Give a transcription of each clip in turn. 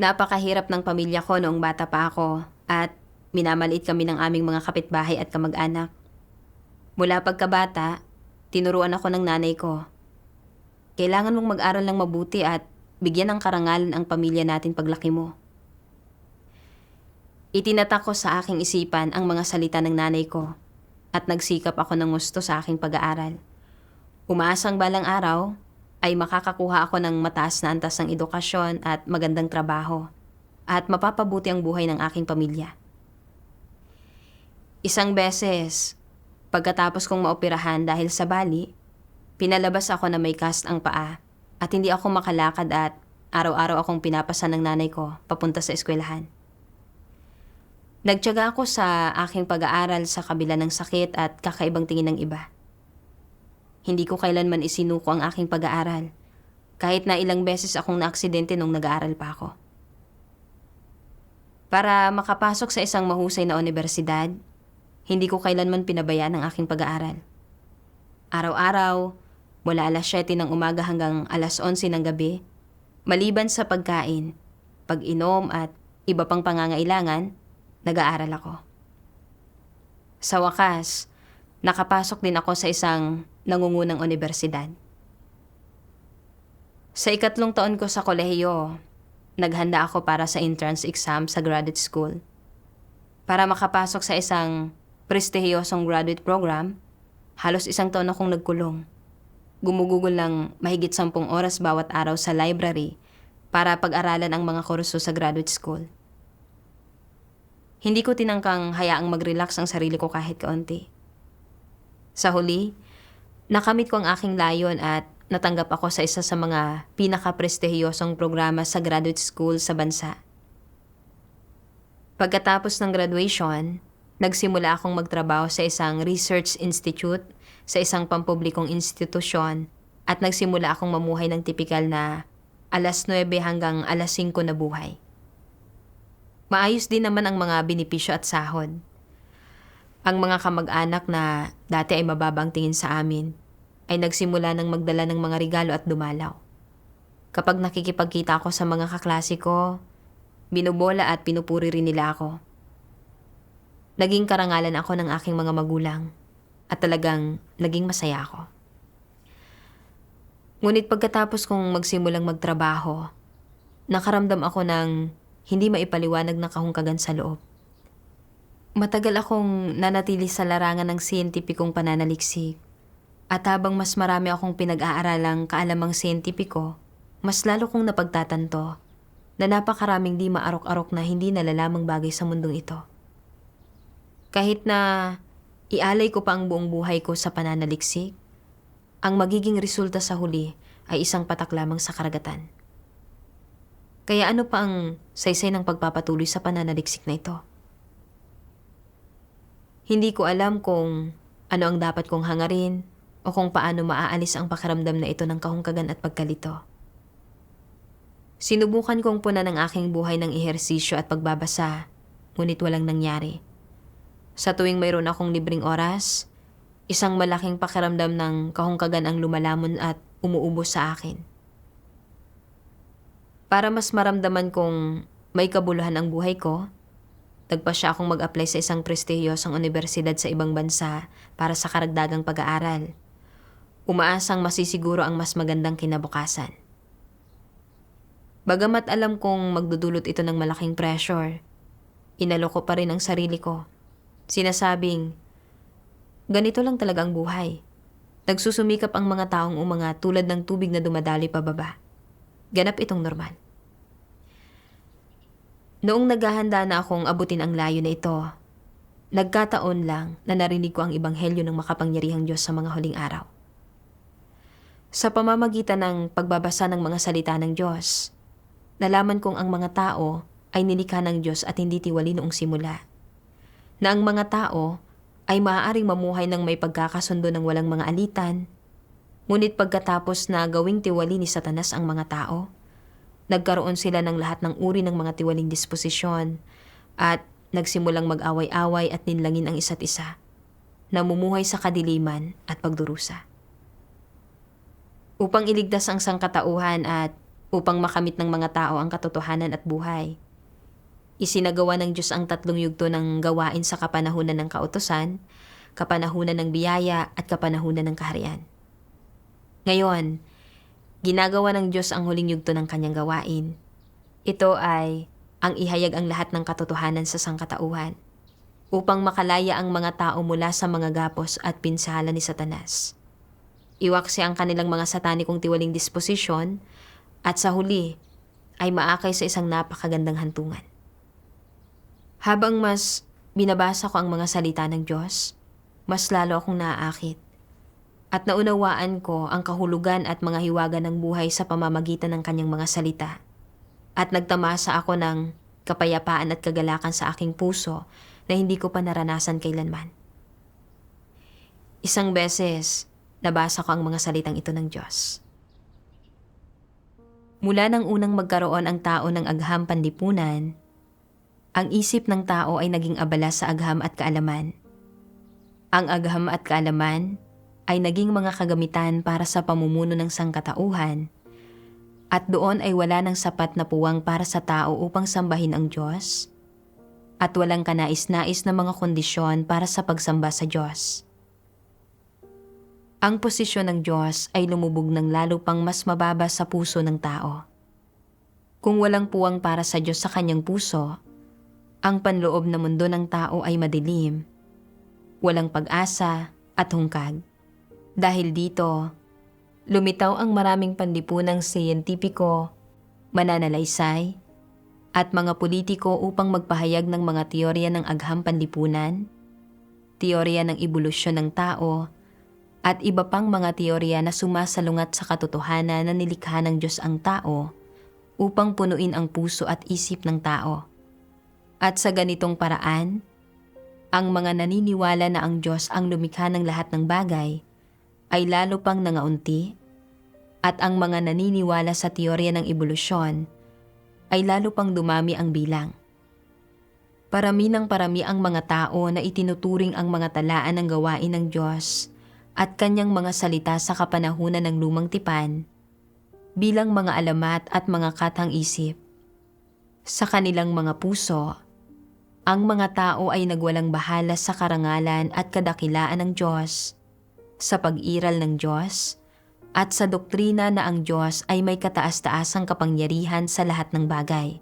Napakahirap ng pamilya ko noong bata pa ako at minamaliit kami ng aming mga kapitbahay at kamag-anak. Mula pagkabata, tinuruan ako ng nanay ko. Kailangan mong mag-aral ng mabuti at bigyan ng karangalan ang pamilya natin paglaki mo. Itinatak ko sa aking isipan ang mga salita ng nanay ko at nagsikap ako ng gusto sa aking pag-aaral. Umaasang balang araw ay makakakuha ako ng mataas na antas ng edukasyon at magandang trabaho at mapapabuti ang buhay ng aking pamilya. Isang beses, pagkatapos kong maoperahan dahil sa bali, pinalabas ako na may cast ang paa at hindi ako makalakad at araw-araw akong pinapasan ng nanay ko papunta sa eskwelahan. Nagtiyaga ako sa aking pag-aaral sa kabila ng sakit at kakaibang tingin ng iba. Hindi ko kailanman isinuko ang aking pag-aaral, kahit na ilang beses akong naaksidente nung nag-aaral pa ako. Para makapasok sa isang mahusay na universidad, hindi ko kailanman pinabayaan ang aking pag-aaral. Araw-araw, mula alas 7 ng umaga hanggang alas 11 ng gabi, maliban sa pagkain, pag-inom at iba pang pangangailangan, nag-aaral ako. Sa wakas, nakapasok din ako sa isang nangungunang universidad. Sa ikatlong taon ko sa kolehiyo, naghanda ako para sa entrance exam sa graduate school. Para makapasok sa isang prestihiyosong graduate program, halos isang taon akong nagkulong. Gumugugol ng mahigit 10 oras bawat araw sa library para pag-aralan ang mga kurso sa graduate school. Hindi ko tinangkang hayaang mag-relax ang sarili ko kahit kaunti. Sa huli, nakamit ko ang aking layon at natanggap ako sa isa sa mga pinaka-prestihiyosong programa sa graduate school sa bansa. Pagkatapos ng graduation, nagsimula akong magtrabaho sa isang research institute sa isang pampublikong institusyon at nagsimula akong mamuhay ng tipikal na alas 9 hanggang alas 5 na buhay. Maayos din naman ang mga benepisyo at sahod. Ang mga kamag-anak na dati ay mababang tingin sa amin ay nagsimula ng magdala ng mga regalo at dumalaw. Kapag nakikipagkita ako sa mga kaklase ko, binubola at pinupuri rin nila ako. Naging karangalan ako ng aking mga magulang at talagang naging masaya ako. Ngunit pagkatapos kong magsimulang magtrabaho, nakaramdam ako ng hindi maipaliwanag na kahungkagan sa loob. Matagal akong nanatili sa larangan ng siyentipikong pananaliksik at habang mas marami akong pinag-aaralang kaalamang siyentipiko, mas lalo kong napagtatanto na napakaraming di maarok-arok na hindi nalalamang bagay sa mundong ito. Kahit na ialay ko pa ang buong buhay ko sa pananaliksik, ang magiging resulta sa huli ay isang patak lamang sa karagatan. Kaya ano pa ang saysay ng pagpapatuloy sa pananaliksik na ito? Hindi ko alam kung ano ang dapat kong hangarin o kung paano maaalis ang pakiramdam na ito ng kahungkagan at pagkalito. Sinubukan kong punan ang aking buhay ng ehersisyo at pagbabasa, ngunit walang nangyari. Sa tuwing mayroon akong libreng oras, isang malaking pakiramdam ng kahungkagan ang lumalamon at umuubos sa akin. Para mas maramdaman kong may kabuluhan ang buhay ko, nagpasya akong mag-apply sa isang prestihiyosong universidad sa ibang bansa para sa karagdagang pag-aaral. Umaasang masisiguro ang mas magandang kinabukasan. Bagamat alam kong magdudulot ito ng malaking pressure, inaloko pa rin ang sarili ko. Sinasabing, ganito lang talaga ang buhay. Nagsusumikap ang mga taong umanga tulad ng tubig na dumadaloy pababa. Ganap itong normal. Noong naghahanda na akong abutin ang layo na ito, nagkataon lang na narinig ko ang ebanghelyo ng makapangyarihang Diyos sa mga huling araw. Sa pamamagitan ng pagbabasa ng mga salita ng Diyos, nalaman kong ang mga tao ay nilikha ng Diyos at hindi tiwali noong simula. Na ang mga tao ay maaaring mamuhay ng may pagkakasundo ng walang mga alitan, ngunit pagkatapos na gawing tiwali ni Satanas ang mga tao, nagkaroon sila ng lahat ng uri ng mga tiwaling disposisyon at nagsimulang mag-away-away at ninlangin ang isa't isa, namumuhay sa kadiliman at pagdurusa. Upang iligtas ang sangkatauhan at upang makamit ng mga tao ang katotohanan at buhay. Isinagawa ng Diyos ang 3 yugto ng gawain sa kapanahunan ng kautusan, kapanahunan ng biyaya at kapanahunan ng kaharian. Ngayon, ginagawa ng Diyos ang huling yugto ng kanyang gawain. Ito ay ang ihayag ang lahat ng katotohanan sa sangkatauhan upang makalaya ang mga tao mula sa mga gapos at pinsala ni Satanas. Iwaksi ang kanilang mga satanikong tiwaling disposisyon at sa huli ay maakay sa isang napakagandang hantungan. Habang mas binabasa ko ang mga salita ng Diyos, mas lalo akong naaakit at naunawaan ko ang kahulugan at mga hiwaga ng buhay sa pamamagitan ng kanyang mga salita. At nagtamasa ako ng kapayapaan at kagalakan sa aking puso na hindi ko pa naranasan kailanman. Isang beses, nabasa ko ang mga salitang ito ng Diyos. Mula nang unang magkaroon ang tao ng agham panlipunan, ang isip ng tao ay naging abala sa agham at kaalaman. Ang agham at kaalaman ay naging mga kagamitan para sa pamumuno ng sangkatauhan, at doon ay wala ng sapat na puwang para sa tao upang sambahin ang Diyos, at walang kanais-nais na mga kondisyon para sa pagsamba sa Diyos. Ang posisyon ng Diyos ay lumubog ng lalo pang mas mababa sa puso ng tao. Kung walang puwang para sa Diyos sa kanyang puso, ang panloob na mundo ng tao ay madilim, walang pag-asa at hungkag. Dahil dito, lumitaw ang maraming panlipunang siyentipiko, mananalaysay, at mga politiko upang magpahayag ng mga teorya ng agham panlipunan, teorya ng ebolusyon ng tao, at iba pang mga teorya na sumasalungat sa katotohanan na nilikha ng Diyos ang tao upang punuin ang puso at isip ng tao. At sa ganitong paraan, ang mga naniniwala na ang Diyos ang lumikha ng lahat ng bagay ay lalo pang nangaunti, at ang mga naniniwala sa teorya ng ebolusyon ay lalo pang dumami ang bilang. Parami ng parami ang mga tao na itinuturing ang mga talaan ng gawain ng Diyos at kanyang mga salita sa kapanahunan ng lumang tipan bilang mga alamat at mga katang isip. Sa kanilang mga puso, ang mga tao ay nagwalang bahala sa karangalan at kadakilaan ng Diyos, sa pag-iral ng Diyos, at sa doktrina na ang Diyos ay may kataas-taasang kapangyarihan sa lahat ng bagay.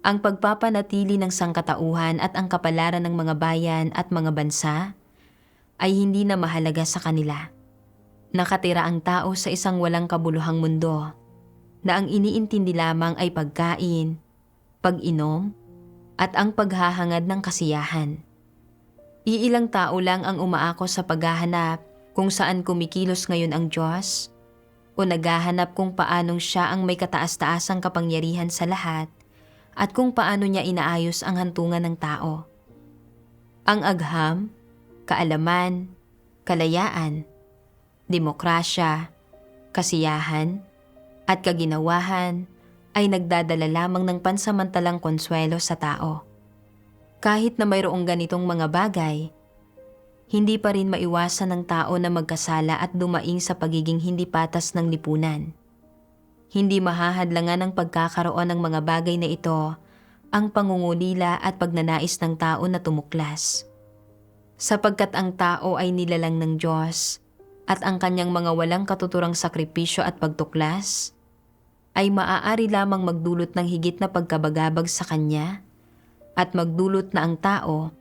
Ang pagpapanatili ng sangkatauhan at ang kapalaran ng mga bayan at mga bansa ay hindi na mahalaga sa kanila. Nakatira ang tao sa isang walang kabuluhang mundo na ang iniintindi lamang ay pagkain, pag-inom, at ang paghahangad ng kasiyahan. Iilang tao lang ang umaako sa paghahanap kung saan kumikilos ngayon ang Diyos o naghahanap kung paanong siya ang may kataas-taasang kapangyarihan sa lahat at kung paano niya inaayos ang hantungan ng tao. Ang agham, kaalaman, kalayaan, demokrasya, kasiyahan, at kaginawahan ay nagdadala lamang ng pansamantalang konsuelo sa tao. Kahit na mayroong ganitong mga bagay, hindi pa rin maiwasan ng tao na magkasala at dumaing sa pagiging hindi patas ng lipunan. Hindi mahahadlangan ng pagkakaroon ng mga bagay na ito ang pangungulila at pagnanais ng tao na tumuklas. Sapagkat ang tao ay nilalang ng Diyos at ang kanyang mga walang katuturang sakripisyo at pagtuklas ay maaari lamang magdulot ng higit na pagkabagabag sa Kanya at magdulot na ang tao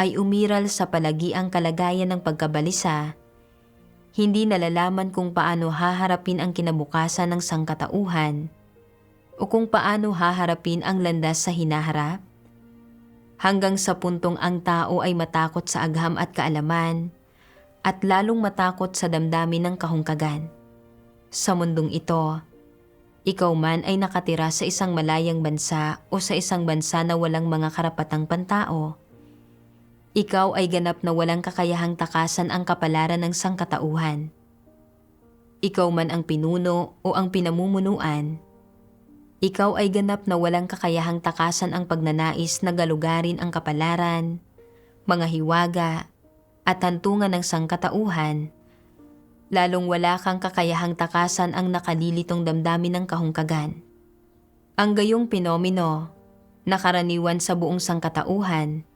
ay umiral sa palagiang kalagayan ng pagkabalisa, hindi nalalaman kung paano haharapin ang kinabukasan ng sangkatauhan o kung paano haharapin ang landas sa hinaharap, hanggang sa puntong ang tao ay matakot sa agham at kaalaman at lalong matakot sa damdamin ng kahungkagan. Sa mundong ito, ikaw man ay nakatira sa isang malayang bansa o sa isang bansa na walang mga karapatang pantao, ikaw ay ganap na walang kakayahang takasan ang kapalaran ng sangkatauhan. Ikaw man ang pinuno o ang pinamumunuan, ikaw ay ganap na walang kakayahang takasan ang pagnanais na galugarin ang kapalaran, mga hiwaga, at hantungan ng sangkatauhan, lalong wala kang kakayahang takasan ang nakalilitong damdamin ng kahungkagan. Ang gayong pinomeno, na karaniwan sa buong sangkatauhan,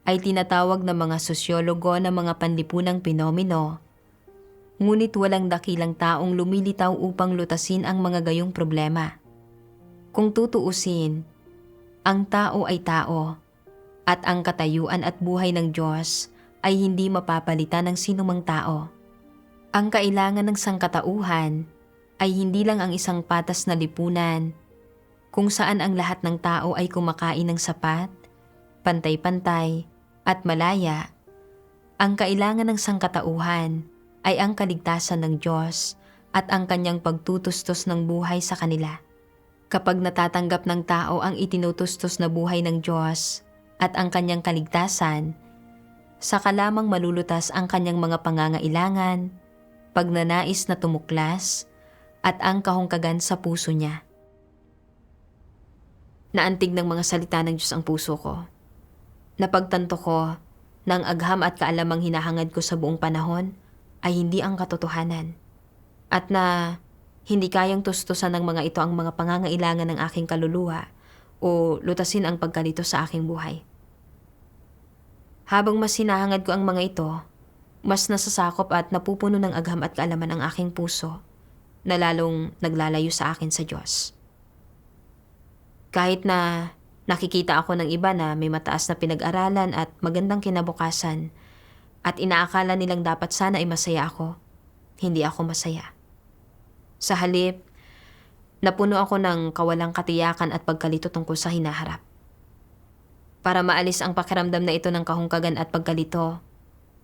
ay tinatawag ng mga sosyologo na mga panlipunang pinomeno, ngunit walang dakilang taong lumilitaw upang lutasin ang mga gayong problema. Kung tutuusin, ang tao ay tao, at ang katayuan at buhay ng Diyos ay hindi mapapalitan ng sinumang tao. Ang kailangan ng sangkatauhan ay hindi lang ang isang patas na lipunan kung saan ang lahat ng tao ay kumakain ng sapat, pantay-pantay, at malaya. Ang kailangan ng sangkatauhan ay ang kaligtasan ng Diyos at ang kanyang pagtutustos ng buhay sa kanila. Kapag natatanggap ng tao ang itinutustos na buhay ng Diyos at ang kanyang kaligtasan, saka lamang malulutas ang kanyang mga pangangailangan, pagnanais na tumuklas, at ang kahungkagan sa puso niya. Naantig ng mga salita ng Diyos ang puso ko. Napagtanto ko na ang agham at kaalamang hinahangad ko sa buong panahon ay hindi ang katotohanan, at na hindi kayang tustusan ng mga ito ang mga pangangailangan ng aking kaluluwa o lutasin ang pagkalito sa aking buhay. Habang mas hinahangad ko ang mga ito, mas nasasakop at napupuno ng agham at kaalaman ang aking puso na lalong naglalayo sa akin sa Diyos. Kahit na nakikita ako ng iba na may mataas na pinag-aralan at magandang kinabukasan at inaakala nilang dapat sana ay masaya ako, hindi ako masaya. Sa halip, napuno ako ng kawalang katiyakan at pagkalito tungkol sa hinaharap. Para maalis ang pakiramdam na ito ng kahungkagan at pagkalito,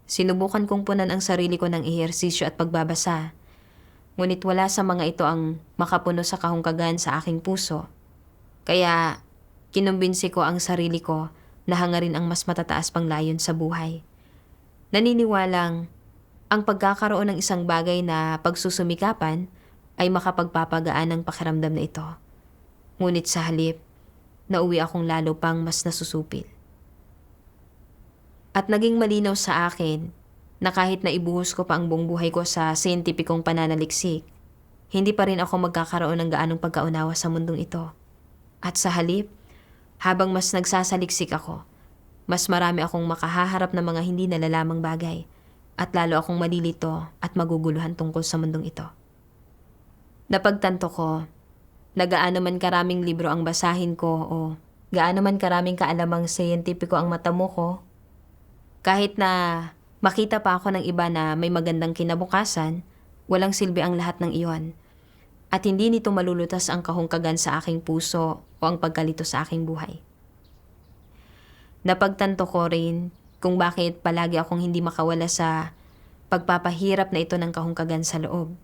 sinubukan kong punan ang sarili ko ng ehersisyo at pagbabasa, ngunit wala sa mga ito ang makapuno sa kahungkagan sa aking puso. Kaya kinumbinsi ko ang sarili ko na hangarin ang mas matataas pang layon sa buhay. Naniniwalang ang pagkakaroon ng isang bagay na pagsusumikapan ay makapagpapagaan ng pakiramdam na ito. Ngunit sa halip, nauwi akong lalo pang mas nasusupil. At naging malinaw sa akin na kahit na ibuhos ko pa ang buong buhay ko sa siyentipikong pananaliksik, hindi pa rin ako magkakaroon ng gaanong pagkaunawa sa mundong ito. At sa halip, habang mas nagsasaliksik ako, mas marami akong makahaharap na mga hindi nalalamang bagay at lalo akong malilito at maguguluhan tungkol sa mundong ito. Napagtanto ko na gaano man karaming libro ang basahin ko o gaano man karaming kaalamang siyentipiko ang matamo ko, kahit na makita pa ako ng iba na may magandang kinabukasan, walang silbi ang lahat ng iyon. At hindi nito malulutas ang kahungkagan sa aking puso o ang pagkalito sa aking buhay. Napagtanto ko rin kung bakit palagi akong hindi makawala sa pagpapahirap na ito ng kahungkagan sa loob.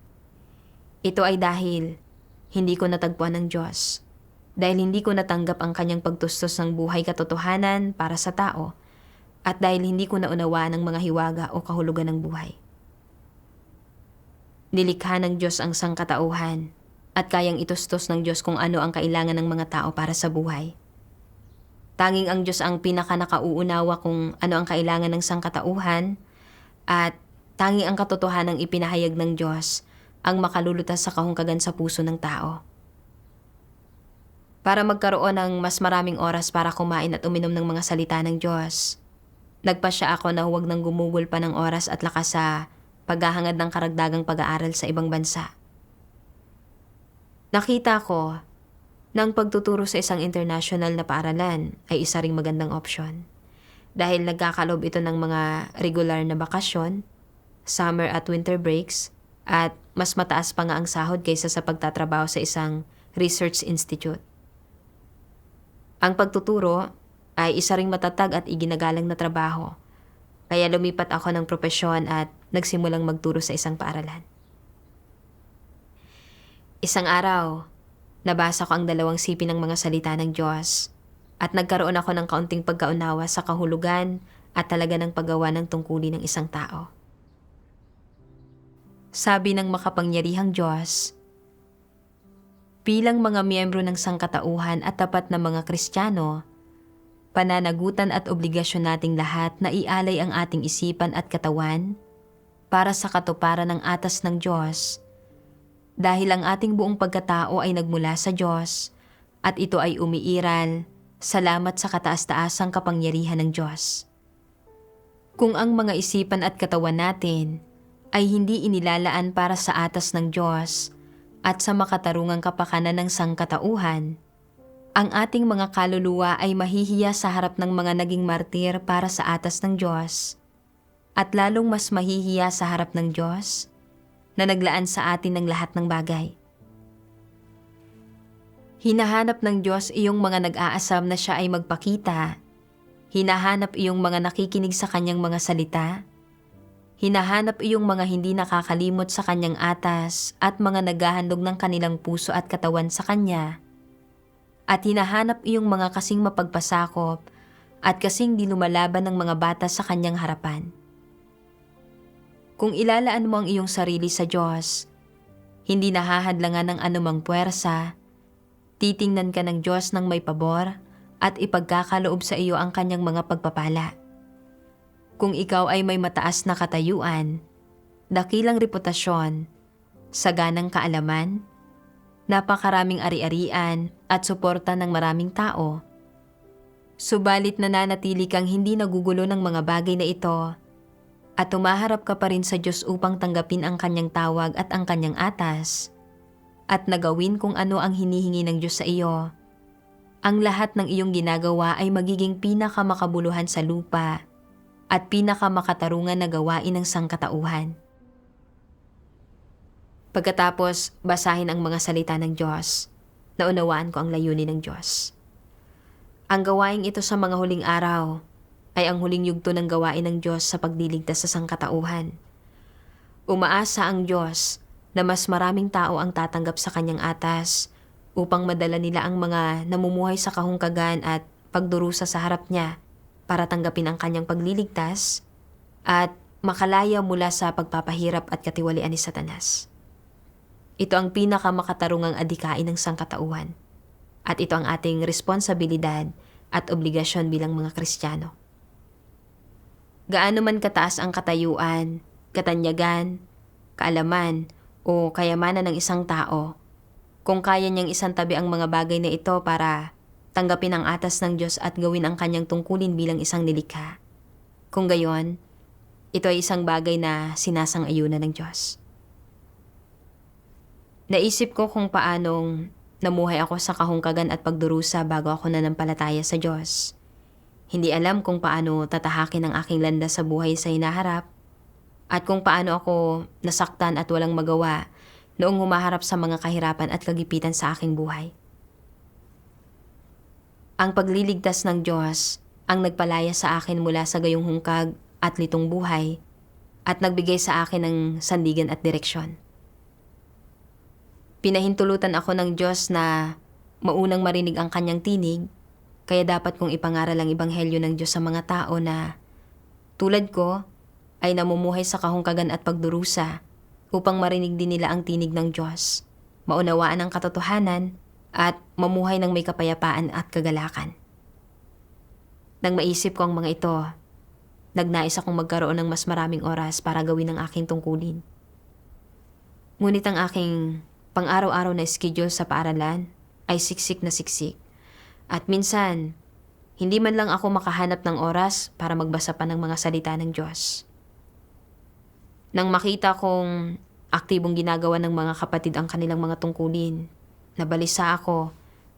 Ito ay dahil hindi ko natagpuan ng Diyos, dahil hindi ko natanggap ang kanyang pagtustos ng buhay katotohanan para sa tao, at dahil hindi ko naunawaan ang mga hiwaga o kahulugan ng buhay. Nilikha ng Diyos ang sangkatauhan at kayang itustos ng Diyos kung ano ang kailangan ng mga tao para sa buhay. Tanging ang Diyos ang pinaka-nakauunawa kung ano ang kailangan ng sangkatauhan at tanging ang katotohanang ipinahayag ng Diyos ang makalulutas sa kahungkagan sa puso ng tao. Para magkaroon ng mas maraming oras para kumain at uminom ng mga salita ng Diyos, nagpasya ako na huwag nang gumugol pa ng oras at lakas sa paghahangad ng karagdagang pag-aaral sa ibang bansa. Nakita ko na ang pagtuturo sa isang international na paaralan ay isa ring magandang opsyon dahil nagkakalob ito ng mga regular na bakasyon, summer at winter breaks, at mas mataas pa nga ang sahod kaysa sa pagtatrabaho sa isang research institute. Ang pagtuturo ay isa ring matatag at iginagalang na trabaho, kaya lumipat ako ng propesyon at nagsimulang magturo sa isang paaralan. Isang araw, nabasa ko ang 2 sipi ng mga salita ng Diyos at nagkaroon ako ng kaunting pagkaunawa sa kahulugan at talaga ng paggawa ng tungkulin ng isang tao. Sabi ng makapangyarihang Diyos, bilang mga miyembro ng sangkatauhan at tapat na mga Kristiyano, pananagutan at obligasyon nating lahat na ialay ang ating isipan at katawan, para sa katuparan ng atas ng Diyos, dahil ang ating buong pagkatao ay nagmula sa Diyos at ito ay umiiral salamat sa kataas-taasang kapangyarihan ng Diyos. Kung ang mga isipan at katawan natin ay hindi inilalaan para sa atas ng Diyos at sa makatarungang kapakanan ng sangkatauhan, ang ating mga kaluluwa ay mahihiya sa harap ng mga naging martir para sa atas ng Diyos at lalong mas mahihiya sa harap ng Diyos na naglaan sa atin ng lahat ng bagay. Hinahanap ng Diyos iyong mga nag-aasam na siya ay magpakita. Hinahanap iyong mga nakikinig sa kanyang mga salita. Hinahanap iyong mga hindi nakakalimot sa kanyang atas at mga naghahandog ng kanilang puso at katawan sa kanya. At hinahanap iyong mga kasing mapagpasakop at kasing di lumalaban ng mga bata sa kanyang harapan. Kung ilalaan mo ang iyong sarili sa Diyos, hindi nahahadlangan ng anumang puwersa, titingnan ka ng Diyos ng may pabor at ipagkakaloob sa iyo ang kanyang mga pagpapala. Kung ikaw ay may mataas na katayuan, dakilang reputasyon, saganang kaalaman, napakaraming ari-arian at suporta ng maraming tao, subalit nananatili kang hindi nagugulo ng mga bagay na ito at tumaharap ka pa rin sa Diyos upang tanggapin ang kanyang tawag at ang kanyang atas at nagawin kung ano ang hinihingi ng Diyos sa iyo, ang lahat ng iyong ginagawa ay magiging pinakamakabuluhan sa lupa at pinakamakatarungan na gawain ng sangkatauhan. Pagkatapos basahin ang mga salita ng Diyos, naunawaan ko ang layunin ng Diyos. Ang gawain ito sa mga huling araw ay ang huling yugto ng gawain ng Diyos sa pagliligtas sa sangkatauhan. Umaasa ang Diyos na mas maraming tao ang tatanggap sa kanyang atas upang madala nila ang mga namumuhay sa kahungkagan at pagdurusa sa harap niya para tanggapin ang kanyang pagliligtas at makalaya mula sa pagpapahirap at katiwalian ni Satanas. Ito ang pinakamakatarungang adhikain ng sangkatauhan at ito ang ating responsibilidad at obligasyon bilang mga Kristiyano. Gaano man kataas ang katayuan, katanyagan, kaalaman o kayamanan ng isang tao, kung kaya niyang isantabi ang mga bagay na ito para tanggapin ang atas ng Diyos at gawin ang kanyang tungkulin bilang isang nilikha, kung gayon, ito ay isang bagay na sinasang-ayunan ng Diyos. Naisip ko kung paanong namuhay ako sa kahungkagan at pagdurusa bago ako nanampalataya sa Diyos. Hindi alam kung paano tatahakin ang aking landas sa buhay sa hinaharap at kung paano ako nasaktan at walang magawa noong humaharap sa mga kahirapan at kagipitan sa aking buhay. Ang pagliligtas ng Diyos ang nagpalaya sa akin mula sa gayong hungkag at litong buhay at nagbigay sa akin ng sandigan at direksyon. Pinahintulutan ako ng Diyos na maunang marinig ang kanyang tinig, kaya dapat kong ipangaral ang ebanghelyo ng Diyos sa mga tao na tulad ko ay namumuhay sa kahungkagan at pagdurusa upang marinig din nila ang tinig ng Diyos, maunawaan ang katotohanan at mamuhay ng may kapayapaan at kagalakan. Nang maisip ko ang mga ito, nagnais akong magkaroon ng mas maraming oras para gawin ang aking tungkulin. Ngunit ang aking pang-araw-araw na schedule sa paaralan ay siksik na siksik. At minsan, hindi man lang ako makahanap ng oras para magbasa pa ng mga salita ng Diyos. Nang makita kong aktibong ginagawa ng mga kapatid ang kanilang mga tungkulin, nabalisa ako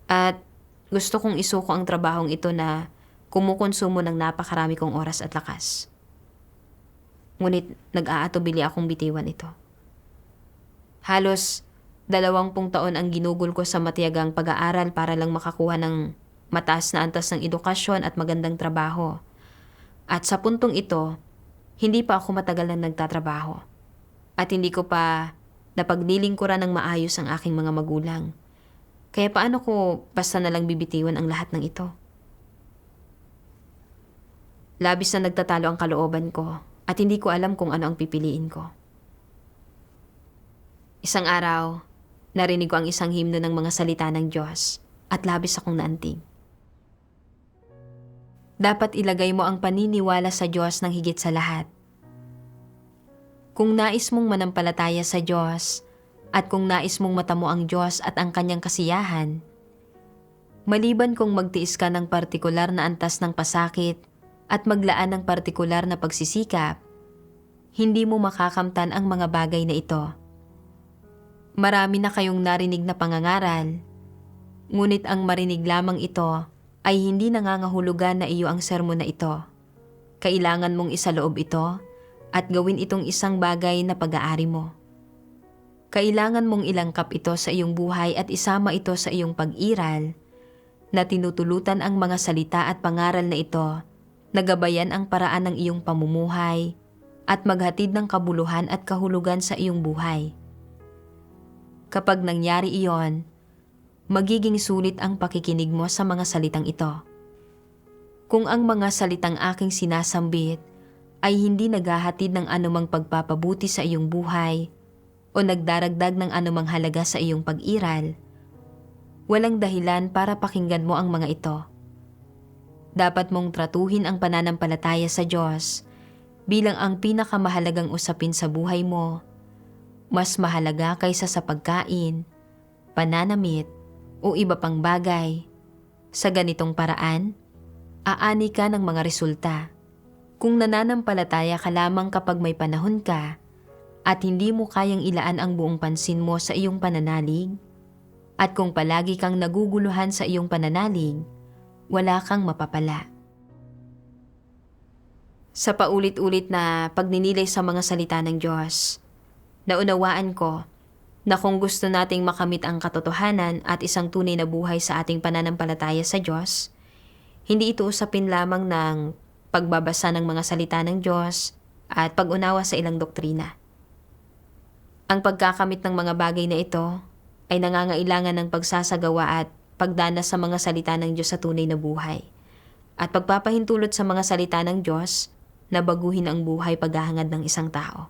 at gusto kong isuko ang trabahong ito na kumukonsumo ng napakarami kong oras at lakas. Ngunit nag-aatubili akong bitiwan ito. Halos 20 taon ang ginugol ko sa matiyagang pag-aaral para lang makakuha ng mataas na antas ng edukasyon at magandang trabaho. At sa puntong ito, hindi pa ako matagal na nagtatrabaho. At hindi ko pa napaglilingkuran ng maayos ang aking mga magulang. Kaya paano ko basta nalang bibitiwan ang lahat ng ito? Labis na nagtatalo ang kalooban ko at hindi ko alam kung ano ang pipiliin ko. Isang araw, narinig ko ang isang himno ng mga salita ng Diyos at labis akong naantig. Dapat ilagay mo ang paniniwala sa Diyos ng higit sa lahat. Kung nais mong manampalataya sa Diyos at kung nais mong matamo ang Diyos at ang kanyang kasiyahan, maliban kung magtiis ka ng partikular na antas ng pasakit at maglaan ng partikular na pagsisikap, hindi mo makakamtan ang mga bagay na ito. Marami na kayong narinig na pangangaral, ngunit ang marinig lamang ito ay hindi nangangahulugan na iyo ang sermon na ito. Kailangan mong isaloob ito at gawin itong isang bagay na pag-aari mo. Kailangan mong ilangkap ito sa iyong buhay at isama ito sa iyong pag-iral na tinutulutan ang mga salita at pangaral na ito na gabayan ang paraan ng iyong pamumuhay at maghatid ng kabuluhan at kahulugan sa iyong buhay. Kapag nangyari iyon, magiging sulit ang pakikinig mo sa mga salitang ito. Kung ang mga salitang aking sinasambit ay hindi naghahatid ng anumang pagpapabuti sa iyong buhay o nagdaragdag ng anumang halaga sa iyong pag-iral, walang dahilan para pakinggan mo ang mga ito. Dapat mong tratuhin ang pananampalataya sa Diyos bilang ang pinakamahalagang usapin sa buhay mo, mas mahalaga kaysa sa pagkain, pananamit o iba pang bagay. Sa ganitong paraan, aani ka ng mga resulta. Kung nananampalataya ka lamang kapag may panahon ka at hindi mo kayang ilaan ang buong pansin mo sa iyong pananalig, at kung palagi kang naguguluhan sa iyong pananalig, wala kang mapapala. Sa paulit-ulit na pagninilay sa mga salita ng Diyos, naunawaan ko na kung gusto nating makamit ang katotohanan at isang tunay na buhay sa ating pananampalataya sa Diyos, hindi ito usapin lamang ng pagbabasa ng mga salita ng Diyos at pag-unawa sa ilang doktrina. Ang pagkakamit ng mga bagay na ito ay nangangailangan ng pagsasagawa at pagdanas sa mga salita ng Diyos sa tunay na buhay at pagpapahintulot sa mga salita ng Diyos na baguhin ang buhay paghahangad ng isang tao.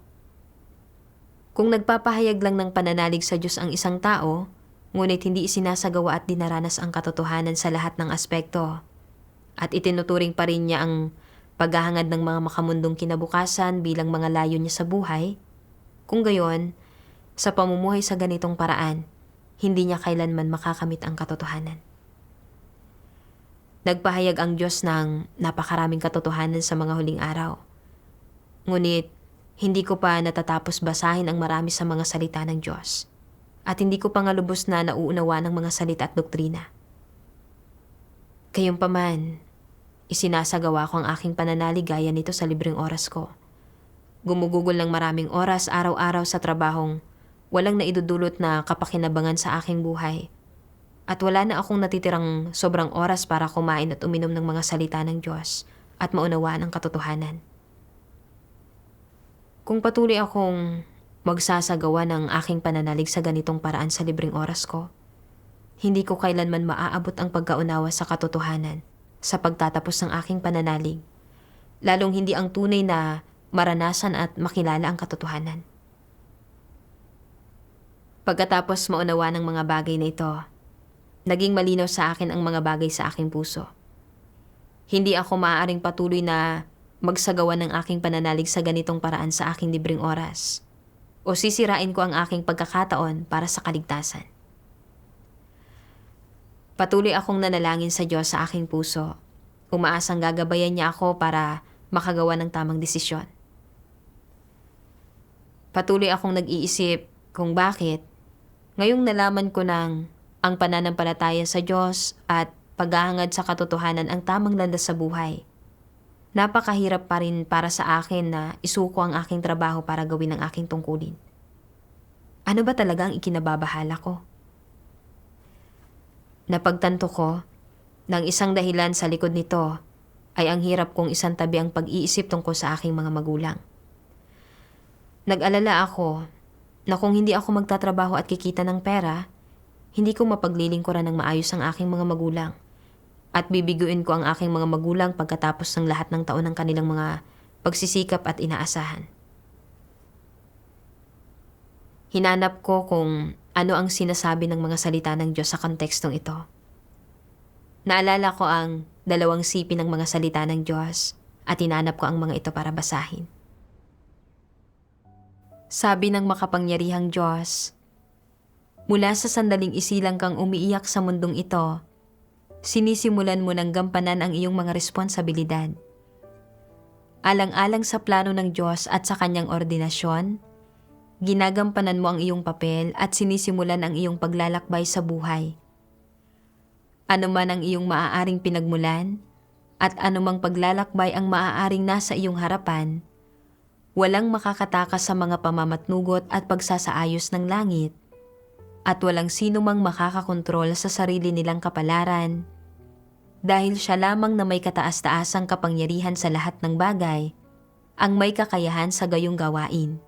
Kung nagpapahayag lang ng pananalig sa Diyos ang isang tao, ngunit hindi isinasagawa at dinaranas ang katotohanan sa lahat ng aspekto, at itinuturing pa rin niya ang paghahangad ng mga makamundong kinabukasan bilang mga layo niya sa buhay, kung gayon, sa pamumuhay sa ganitong paraan, hindi niya kailanman makakamit ang katotohanan. Nagpahayag ang Diyos ng napakaraming katotohanan sa mga huling araw. Ngunit, hindi ko pa natatapos basahin ang marami sa mga salita ng Diyos, at hindi ko pa nga lubos na nauunawa ng mga salita at doktrina. Gayunpaman, isinasagawa ko ang aking pananalig gaya nito sa libreng oras ko. Gumugugol ng maraming oras araw-araw sa trabahong walang naidudulot na kapakinabangan sa aking buhay. At wala na akong natitirang sobrang oras para kumain at uminom ng mga salita ng Diyos at maunawaan ang katotohanan. Kung patuloy akong magsasagawa ng aking pananalig sa ganitong paraan sa libreng oras ko, hindi ko kailanman maaabot ang pagkaunawa sa katotohanan sa pagtatapos ng aking pananalig, lalong hindi ang tunay na maranasan at makilala ang katotohanan. Pagkatapos maunawa ng mga bagay na ito, naging malinaw sa akin ang mga bagay sa aking puso. Hindi ako maaaring patuloy na magsagawa ng aking pananalig sa ganitong paraan sa aking libreng oras, o sisirain ko ang aking pagkakataon para sa kaligtasan. Patuloy akong nanalangin sa Diyos sa aking puso. Umaasang gagabayan niya ako para makagawa ng tamang desisyon. Patuloy akong nag-iisip kung bakit ngayong nalaman ko ng ang pananampalataya sa Diyos at paghahangad sa katotohanan ang tamang landas sa buhay. Napakahirap pa rin para sa akin na isuko ang aking trabaho para gawin ang aking tungkulin. Ano ba talaga ang ikinababahala ko? Napagtanto ko ng isang dahilan sa likod nito ay ang hirap kong isantabi ang pag-iisip tungkol sa aking mga magulang. Nag-alala ako na kung hindi ako magtatrabaho at kikita ng pera, hindi ko mapaglilingkuran ng maayos ang aking mga magulang at bibiguin ko ang aking mga magulang pagkatapos ng lahat ng taon ng kanilang mga pagsisikap at inaasahan. Hinanap ko kung ano ang sinasabi ng mga salita ng Diyos sa kontekstong ito. Naalala ko ang 2 sipi ng mga salita ng Diyos at hinanap ko ang mga ito para basahin. Sabi ng makapangyarihang Diyos, mula sa sandaling isilang kang umiiyak sa mundong ito, sinisimulan mo ng gampanan ang iyong mga responsibilidad. Alang-alang sa plano ng Diyos at sa kanyang ordinasyon, ginagampanan mo ang iyong papel at sinisimulan ang iyong paglalakbay sa buhay. Ano man ang iyong maaaring pinagmulan at anumang paglalakbay ang maaaring nasa iyong harapan, walang makakatakas sa mga pamamatnugot at pagsasaayos ng langit, at walang sino mang makakakontrol sa sarili nilang kapalaran, dahil siya lamang na may kataas-taasang kapangyarihan sa lahat ng bagay, ang may kakayahan sa gayong gawain.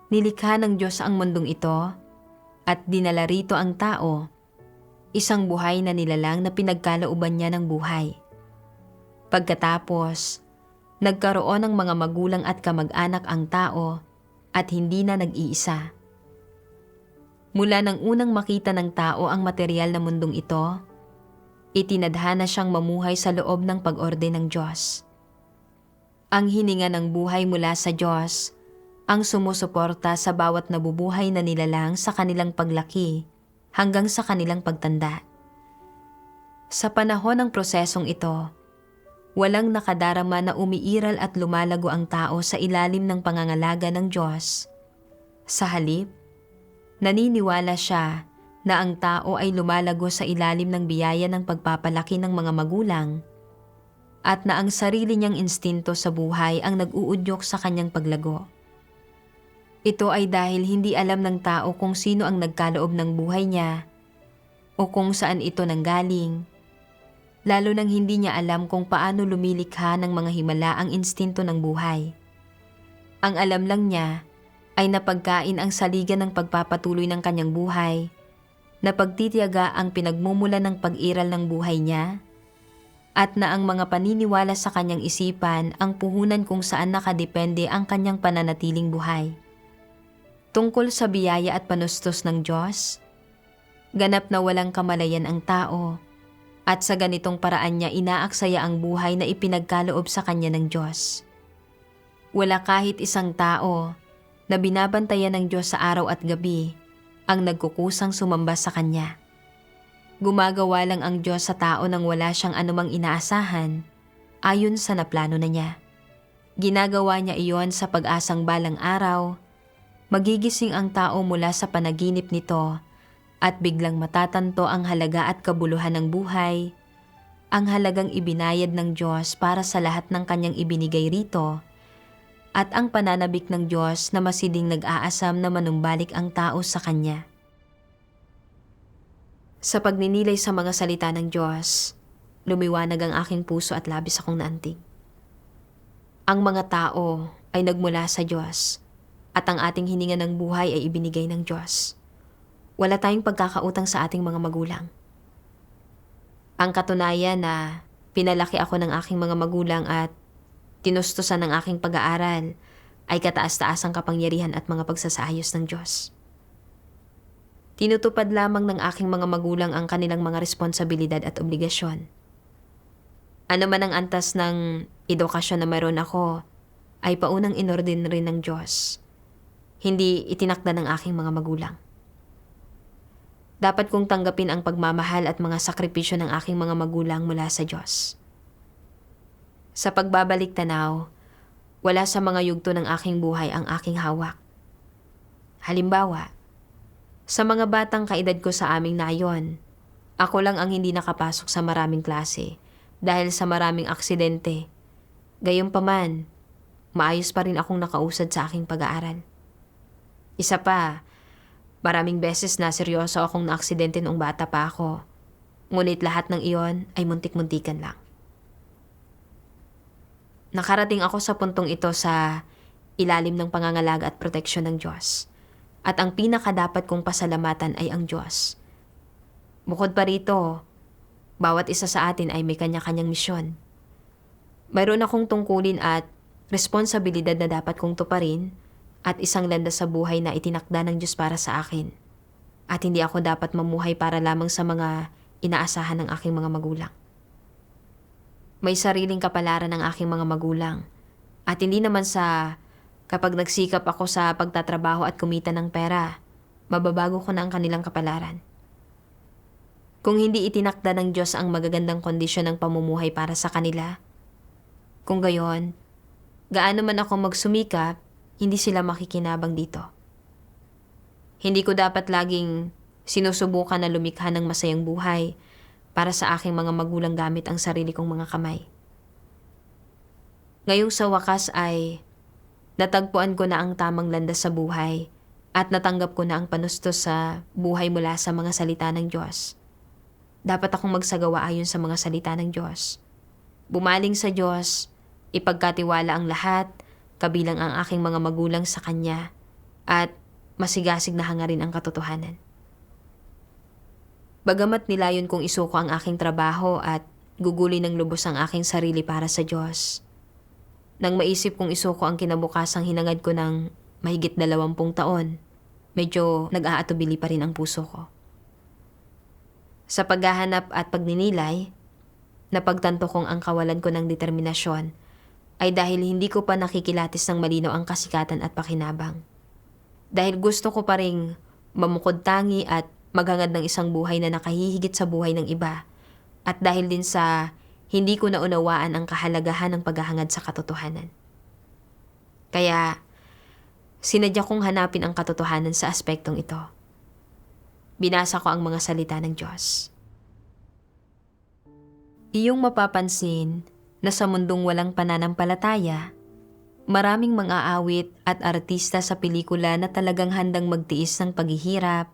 Nilikha ng Diyos ang mundong ito at dinala rito ang tao, isang buhay na nilalang na pinagkalooban niya ng buhay. Pagkatapos, nagkaroon ng mga magulang at kamag-anak ang tao at hindi na nag-iisa. Mula nang unang makita ng tao ang material na mundong ito, itinadhana siyang mamuhay sa loob ng pag-orde ng Diyos. Ang hininga ng buhay mula sa Diyos ang sumusuporta sa bawat nabubuhay na nilalang sa kanilang paglaki hanggang sa kanilang pagtanda. Sa panahon ng prosesong ito, walang nakadarama na umiiral at lumalago ang tao sa ilalim ng pangangalaga ng Diyos. Sa halip, naniniwala siya na ang tao ay lumalago sa ilalim ng biyaya ng pagpapalaki ng mga magulang at na ang sarili niyang instinto sa buhay ang nag-uudyok sa kanyang paglago. Ito ay dahil hindi alam ng tao kung sino ang nagkaloob ng buhay niya o kung saan ito nanggaling, lalo nang hindi niya alam kung paano lumilikha ng mga himala ang instinto ng buhay. Ang alam lang niya ay napagkain ang saligan ng pagpapatuloy ng kanyang buhay, na pagtitiyaga ang pinagmumula ng pag-iral ng buhay niya, at na ang mga paniniwala sa kanyang isipan ang puhunan kung saan nakadepende ang kanyang pananatiling buhay. Tungkol sa biyaya at panustos ng Diyos, ganap na walang kamalayan ang tao, at sa ganitong paraan niya inaaksaya ang buhay na ipinagkaloob sa kanya ng Diyos. Wala kahit isang tao na binabantayan ng Diyos sa araw at gabi ang nagkukusang sumamba sa Kanya. Gumagawa lang ang Diyos sa tao nang wala siyang anumang inaasahan ayon sa naplano na niya. Ginagawa niya iyon sa pag-asang balang araw, magigising ang tao mula sa panaginip nito at biglang matatanto ang halaga at kabuluhan ng buhay, ang halagang ibinayad ng Diyos para sa lahat ng Kanyang ibinigay rito, at ang pananabik ng Diyos na masiding nag-aasam na manumbalik ang tao sa Kanya. Sa pagninilay sa mga salita ng Diyos, lumiwanag ang aking puso at labis akong naantig. Ang mga tao ay nagmula sa Diyos at ang ating hininga ng buhay ay ibinigay ng Diyos. Wala tayong pagkakautang sa ating mga magulang. Ang katunayan na pinalaki ako ng aking mga magulang at tinustusan ng aking pag-aaral ay kataas-taasang kapangyarihan at mga pagsasaayos ng Diyos. Tinutupad lamang ng aking mga magulang ang kanilang mga responsibilidad at obligasyon. Ano man ang antas ng edukasyon na mayroon ako, ay paunang inordin rin ng Diyos. Hindi itinakda ng aking mga magulang. Dapat kong tanggapin ang pagmamahal at mga sakripisyo ng aking mga magulang mula sa Diyos. Sa pagbabalik tanaw, wala sa mga yugto ng aking buhay ang aking hawak. Halimbawa, sa mga batang kaedad ko sa aming nayon, ako lang ang hindi nakapasok sa maraming klase dahil sa maraming aksidente. Gayunpaman, maayos pa rin akong nakausad sa aking pag-aaral. Isa pa, maraming beses na seryoso akong naaksidente noong bata pa ako, ngunit lahat ng iyon ay muntik-muntikan lang. Nakarating ako sa puntong ito sa ilalim ng pangangalaga at proteksyon ng Diyos. At ang pinakadapat kong pasalamatan ay ang Diyos. Bukod pa rito, bawat isa sa atin ay may kanya-kanyang misyon. Mayroon akong tungkulin at responsibilidad na dapat kong tuparin at isang landas sa buhay na itinakda ng Diyos para sa akin. At hindi ako dapat mamuhay para lamang sa mga inaasahan ng aking mga magulang. May sariling kapalaran ng aking mga magulang at hindi naman sa Kapag nagsikap ako sa pagtatrabaho at kumita ng pera, mababago ko na ang kanilang kapalaran. Kung hindi itinakda ng Diyos ang magagandang kondisyon ng pamumuhay para sa kanila, kung gayon, gaano man ako magsumikap, hindi sila makikinabang dito. Hindi ko dapat laging sinusubukan na lumikha ng masayang buhay para sa aking mga magulang gamit ang sarili kong mga kamay. Ngayong sa wakas ay natagpuan ko na ang tamang landas sa buhay at natanggap ko na ang panustos sa buhay mula sa mga salita ng Diyos. Dapat akong magsagawa ayon sa mga salita ng Diyos. Bumaling sa Diyos, ipagkatiwala ang lahat, kabilang ang aking mga magulang sa Kanya, at masigasig na hangarin ang katotohanan. Bagamat nilayon kong isuko ang aking trabaho at guguli ng lubos ang aking sarili para sa Diyos, nang maisip kong isuko ang kinabukasang hinangad ko ng mahigit 20 taon, medyo nag-aatubili pa rin ang puso ko. Sa paghahanap at pagninilay, napagtanto kong ang kawalan ko ng determinasyon ay dahil hindi ko pa nakikilatis ng malinaw ang kasikatan at pakinabang. Dahil gusto ko pa ring mamukod tangi at maghangad ng isang buhay na nakahihigit sa buhay ng iba, at dahil din sa hindi ko naunawaan ang kahalagahan ng paghahangad sa katotohanan. Kaya, sinadya kong hanapin ang katotohanan sa aspektong ito. Binasa ko ang mga salita ng Diyos. Iyong mapapansin na sa mundong walang pananampalataya, maraming mga awit at artista sa pelikula na talagang handang magtiis ng paghihirap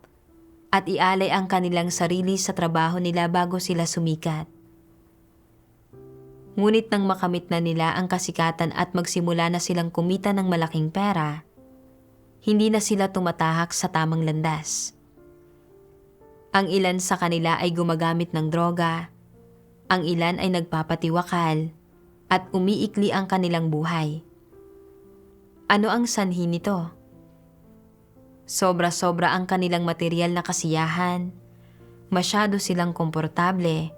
at ialay ang kanilang sarili sa trabaho nila bago sila sumikat. Ngunit nang makamit na nila ang kasikatan at magsimula na silang kumita ng malaking pera, hindi na sila tumatahak sa tamang landas. Ang ilan sa kanila ay gumagamit ng droga, ang ilan ay nagpapatiwakal, at umiikli ang kanilang buhay. Ano ang sanhi nito? Sobra-sobra ang kanilang material na kasiyahan, masyado silang komportable,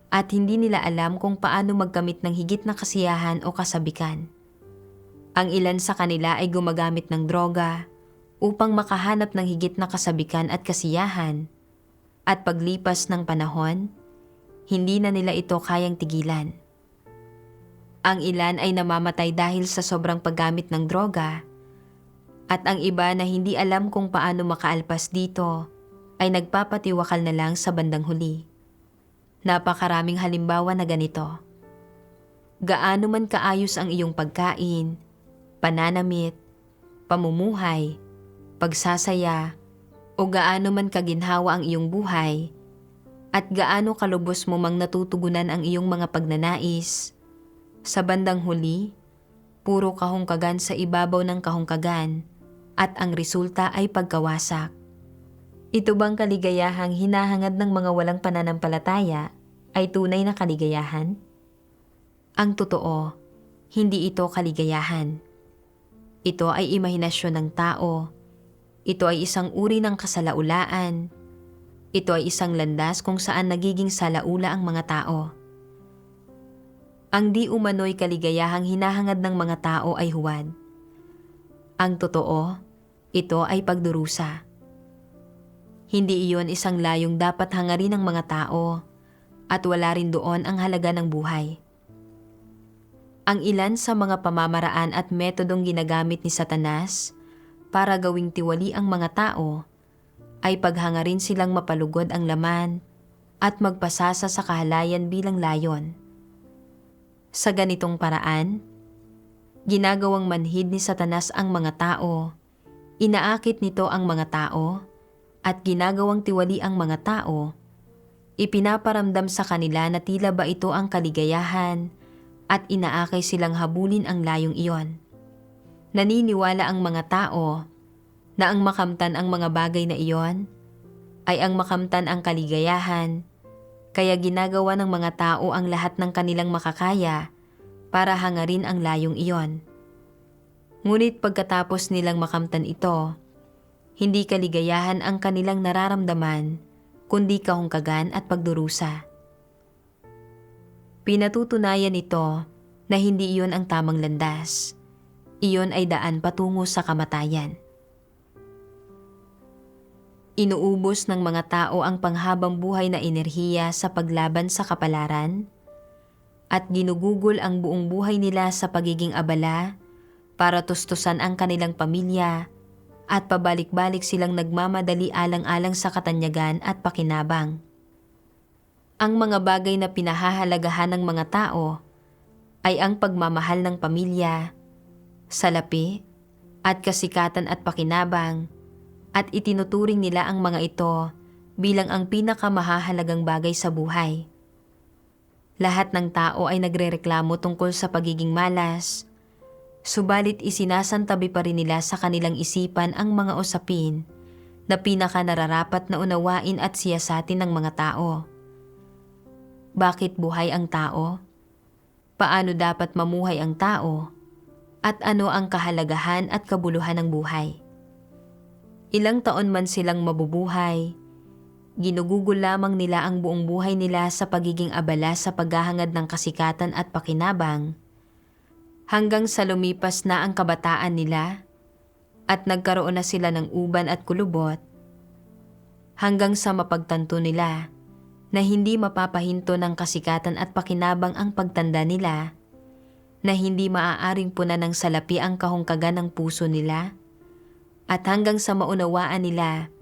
at hindi nila alam kung paano magkamit ng higit na kasiyahan o kasabikan. Ang ilan sa kanila ay gumagamit ng droga upang makahanap ng higit na kasabikan at kasiyahan, at paglipas ng panahon, hindi na nila ito kayang tigilan. Ang ilan ay namamatay dahil sa sobrang paggamit ng droga, at ang iba na hindi alam kung paano makaalpas dito ay nagpapatiwakal na lang sa bandang huli. Napakaraming halimbawa na ganito. Gaano man kaayos ang iyong pagkain, pananamit, pamumuhay, pagsasaya, o gaano man kaginhawa ang iyong buhay, at gaano kalubos mo mang natutugunan ang iyong mga pagnanais, sa bandang huli, puro kahungkagan sa ibabaw ng kahungkagan, at ang resulta ay pagkawasak. Ito bang kaligayahang hinahangad ng mga walang pananampalataya ay tunay na kaligayahan? Ang totoo, hindi ito kaligayahan. Ito ay imahinasyon ng tao. Ito ay isang uri ng kasalaulaan. Ito ay isang landas kung saan nagiging salaula ang mga tao. Ang di umano'y kaligayahang hinahangad ng mga tao ay huwad. Ang totoo, ito ay pagdurusa. Hindi iyon isang layong dapat hangarin ng mga tao, at wala rin doon ang halaga ng buhay. Ang ilan sa mga pamamaraan at metodong ginagamit ni Satanas para gawing tiwali ang mga tao ay paghangarin silang mapalugod ang laman at magpasasa sa kahalayan bilang layon. Sa ganitong paraan, ginagawang manhid ni Satanas ang mga tao, inaakit nito ang mga tao, at ginagawang tiwali ang mga tao, ipinaparamdam sa kanila na tila ba ito ang kaligayahan at inaakay silang habulin ang layong iyon. Naniniwala ang mga tao na ang makamtan ang mga bagay na iyon ay ang makamtan ang kaligayahan, kaya ginagawa ng mga tao ang lahat ng kanilang makakaya para hangarin ang layong iyon. Ngunit pagkatapos nilang makamtan ito, hindi kaligayahan ang kanilang nararamdaman, kundi kahungkagan at pagdurusa. Pinatutunayan ito na hindi iyon ang tamang landas. iyon ay daan patungo sa kamatayan. Inuubos ng mga tao ang panghabang buhay na enerhiya sa paglaban sa kapalaran at ginugugol ang buong buhay nila sa pagiging abala para tustusan ang kanilang pamilya at pabalik-balik silang nagmamadali alang-alang sa katanyagan at pakinabang. Ang mga bagay na pinahahalagahan ng mga tao ay ang pagmamahal ng pamilya, salapi, at kasikatan at pakinabang, at itinuturing nila ang mga ito bilang ang pinakamahahalagang bagay sa buhay. Lahat ng tao ay nagrereklamo tungkol sa pagiging malas, subalit isinasantabi pa rin nila sa kanilang isipan ang mga usapin na pinakanararapat na unawain at siyasatin ng mga tao. Bakit buhay ang tao? Paano dapat mamuhay ang tao? At ano ang kahalagahan at kabuluhan ng buhay? Ilang taon man silang mabubuhay, ginugugol lamang nila ang buong buhay nila sa pagiging abala sa paghahangad ng kasikatan at pakinabang, hanggang sa lumipas na ang kabataan nila at nagkaroon na sila ng uban at kulubot, hanggang sa mapagtanto nila na hindi mapapahinto ng kasikatan at pakinabang ang pagtanda nila, na hindi maaaring punan ng salapi ang kahungkagan ng puso nila, at hanggang sa maunawaan nila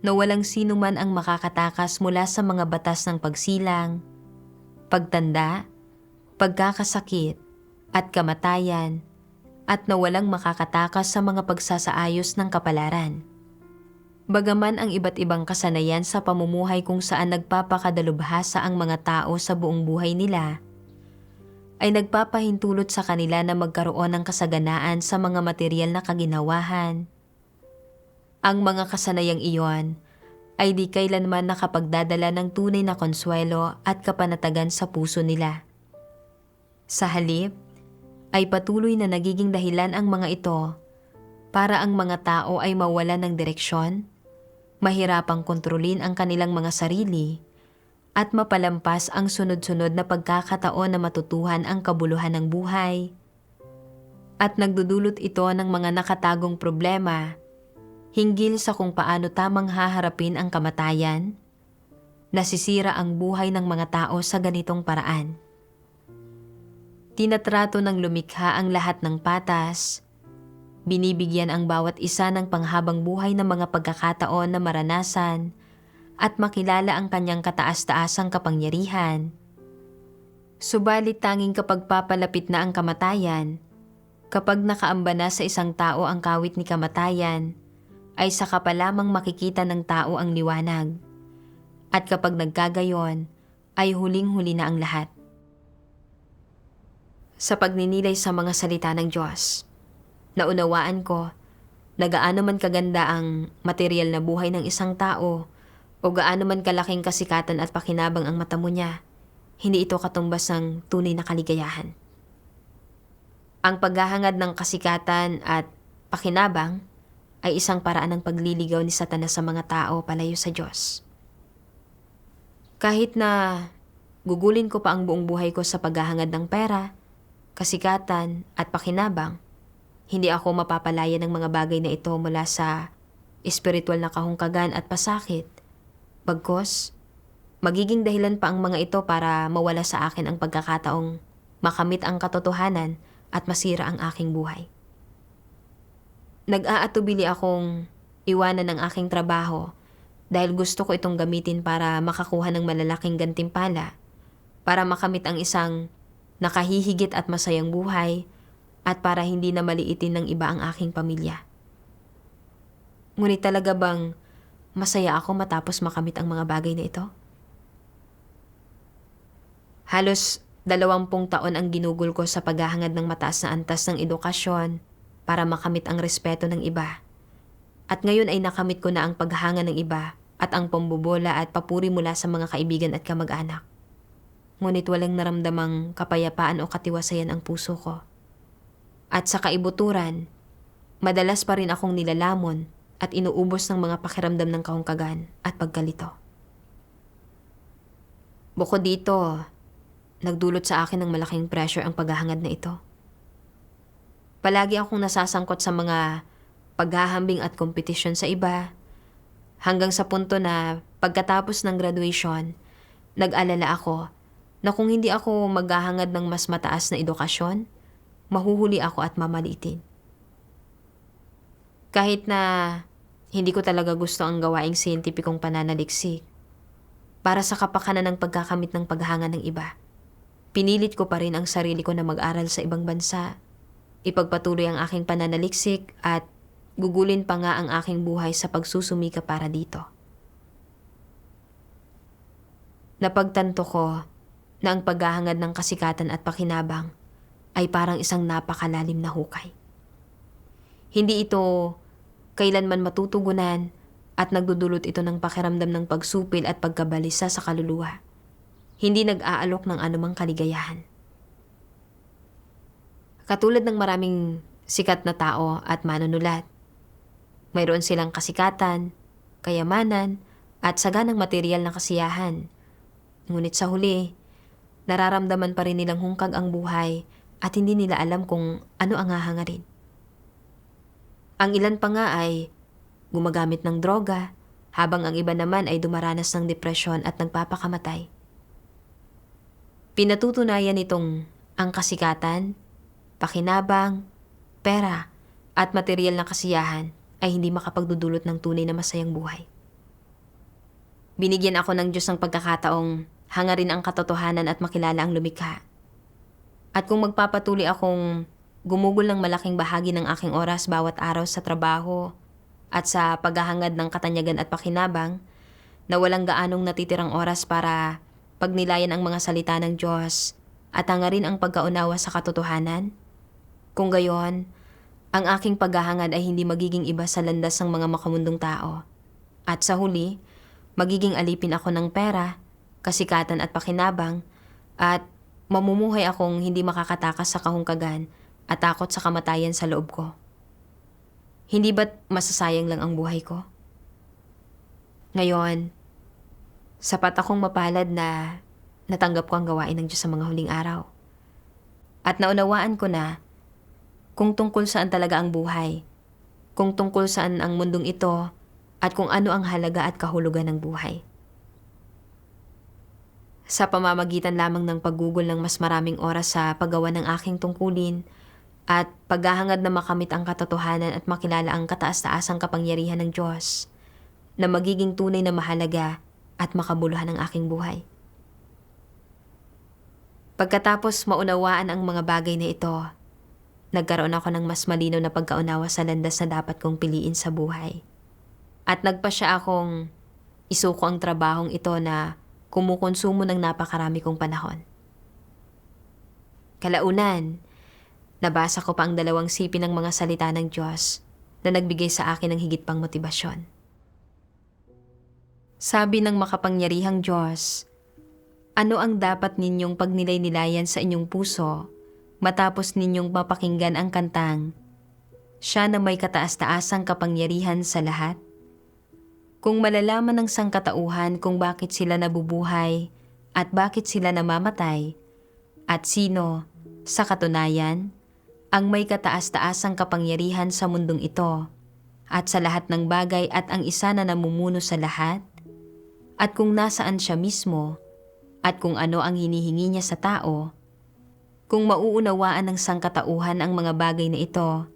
na walang sino man ang makakatakas mula sa mga batas ng pagsilang, pagtanda, pagkakasakit, at kamatayan, at na walang makakatakas sa mga pagsasaayos ng kapalaran. Bagaman ang iba't ibang kasanayan sa pamumuhay kung saan nagpapakadalubhasa ang mga tao sa buong buhay nila, ay nagpapahintulot sa kanila na magkaroon ng kasaganaan sa mga material na kaginawahan. Ang mga kasanayang iyon ay di kailanman nakapagdadala ng tunay na konsuelo at kapanatagan sa puso nila. Sa halip, ay patuloy na nagiging dahilan ang mga ito para ang mga tao ay mawalan ng direksyon, mahirapang kontrolin ang kanilang mga sarili, at mapalampas ang sunod-sunod na pagkakataon na matutuhan ang kabuluhan ng buhay. At nagdudulot ito ng mga nakatagong problema hinggil sa kung paano tamang haharapin ang kamatayan. Nasisira ang buhay ng mga tao sa ganitong paraan. Tinatrato ng lumikha ang lahat ng patas. Binibigyan ang bawat isa ng panghabang buhay ng mga pagkakataon na maranasan at makilala ang kanyang kataas-taasang kapangyarihan. Subalit tanging kapag papalapit na ang kamatayan, kapag nakaamba na sa isang tao ang kawit ni kamatayan, ay saka pa lamang makikita ng tao ang liwanag. At kapag nagkagayon, ay huling-huli na ang lahat. Sa pagninilay sa mga salita ng Diyos, naunawaan ko na gaano man kaganda ang material na buhay ng isang tao o gaano man kalaking kasikatan at pakinabang ang mata mo niya, hindi ito katumbas ng tunay na kaligayahan. Ang paghahangad ng kasikatan at pakinabang ay isang paraan ng pagliligaw ni Satanas sa mga tao palayo sa Diyos. Kahit na gugulin ko pa ang buong buhay ko sa paghahangad ng pera, kasikatan at pakinabang, hindi ako mapapalaya ng mga bagay na ito mula sa espiritual na kahungkagan at pasakit. Bagkus, magiging dahilan pa ang mga ito para mawala sa akin ang pagkakataong makamit ang katotohanan at masira ang aking buhay. Nag-aatubili akong iwanan ang aking trabaho dahil gusto ko itong gamitin para makakuha ng malalaking gantimpala, para makamit ang isang nakahihigit at masayang buhay, at para hindi na maliitin ng iba ang aking pamilya. Ngunit talaga bang masaya ako matapos makamit ang mga bagay na ito? Halos 20 taon ang ginugol ko sa paghahangad ng mataas na antas ng edukasyon para makamit ang respeto ng iba. At ngayon ay nakamit ko na ang paghanga ng iba at ang pambobola at papuri mula sa mga kaibigan at kamag-anak. Ngunit walang naramdamang kapayapaan o katiwasayan ang puso ko. At sa kaibuturan, madalas pa rin akong nilalamon at inuubos ng mga pakiramdam ng kahungkagan at pagkalito. Bukod dito, nagdulot sa akin ng malaking pressure ang paghahangad na ito. Palagi akong nasasangkot sa mga paghahambing at kompetisyon sa iba, hanggang sa punto na pagkatapos ng graduation, nag-alala ako na kung hindi ako maghahangad ng mas mataas na edukasyon, mahuhuli ako at mamaliitin. Kahit na hindi ko talaga gusto ang gawaing siyentipikong pananaliksik, para sa kapakanan ng pagkakamit ng paghanga ng iba, pinilit ko pa rin ang sarili ko na mag-aral sa ibang bansa, ipagpatuloy ang aking pananaliksik at gugulin pa nga ang aking buhay sa pagsusumika para dito. Napagtanto ko na ang paghahangad ng kasikatan at pakinabang ay parang isang napakalalim na hukay. Hindi ito kailanman matutugunan at nagdudulot ito ng pakiramdam ng pagsupil at pagkabalisa sa kaluluwa. Hindi nag-aalok ng anumang kaligayahan. Katulad ng maraming sikat na tao at manunulat, mayroon silang kasikatan, kayamanan, at saganang material na kasiyahan. Ngunit sa huli, nararamdaman pa rin nilang hungkag ang buhay at hindi nila alam kung ano ang hahangarin. Ang ilan pa nga ay gumagamit ng droga, habang ang iba naman ay dumaranas ng depresyon at nagpapakamatay. Pinatutunayan nitong ang kasikatan, pakinabang, pera, at material na kasiyahan ay hindi makapagdudulot ng tunay na masayang buhay. Binigyan ako ng Diyos ng pagkakataong hangarin ang katotohanan at makilala ang lumikha. At kung magpapatuloy akong gumugol ng malaking bahagi ng aking oras bawat araw sa trabaho at sa paghahangad ng katanyagan at pakinabang, na walang gaanong natitirang oras para pagnilayan ang mga salita ng Diyos at hangarin ang pagkaunawa sa katotohanan, kung gayon, ang aking paghahangad ay hindi magiging iba sa landas ng mga makamundong tao. At sa huli, magiging alipin ako ng pera, kasikatan at pakinabang, at mamumuhay akong hindi makakatakas sa kahungkagan at takot sa kamatayan sa loob ko. Hindi ba't masasayang lang ang buhay ko? Ngayon, sapat akong mapalad na natanggap ko ang gawain ng Diyos sa mga huling araw. At naunawaan ko na kung tungkol saan talaga ang buhay, kung tungkol saan ang mundong ito, at kung ano ang halaga at kahulugan ng buhay. Sa pamamagitan lamang ng paggugol ng mas maraming oras sa paggawa ng aking tungkulin at paghahangad na makamit ang katotohanan at makilala ang kataas-taasang kapangyarihan ng Diyos, na magiging tunay na mahalaga at makabuluhan ang aking buhay. Pagkatapos maunawaan ang mga bagay na ito, nagkaroon ako ng mas malinaw na pagkaunawa sa landas na dapat kong piliin sa buhay. At nagpasya akong isuko ang trabahong ito na kumukonsumo ng napakarami kong panahon. Kalaunan, nabasa ko pa ang 2 sipi ng mga salita ng Diyos na nagbigay sa akin ng higit pang motibasyon. Sabi ng makapangyarihang Diyos, ano ang dapat ninyong pagnilay-nilayan sa inyong puso matapos ninyong mapakinggan ang kantang, siya na may kataas-taasang kapangyarihan sa lahat? Kung malalaman ng sangkatauhan kung bakit sila nabubuhay at bakit sila namamatay, at sino, sa katunayan, ang may kataas-taasang kapangyarihan sa mundong ito, at sa lahat ng bagay at ang isa na namumuno sa lahat, at kung nasaan siya mismo, at kung ano ang hinihingi niya sa tao, kung mauunawaan ng sangkatauhan ang mga bagay na ito,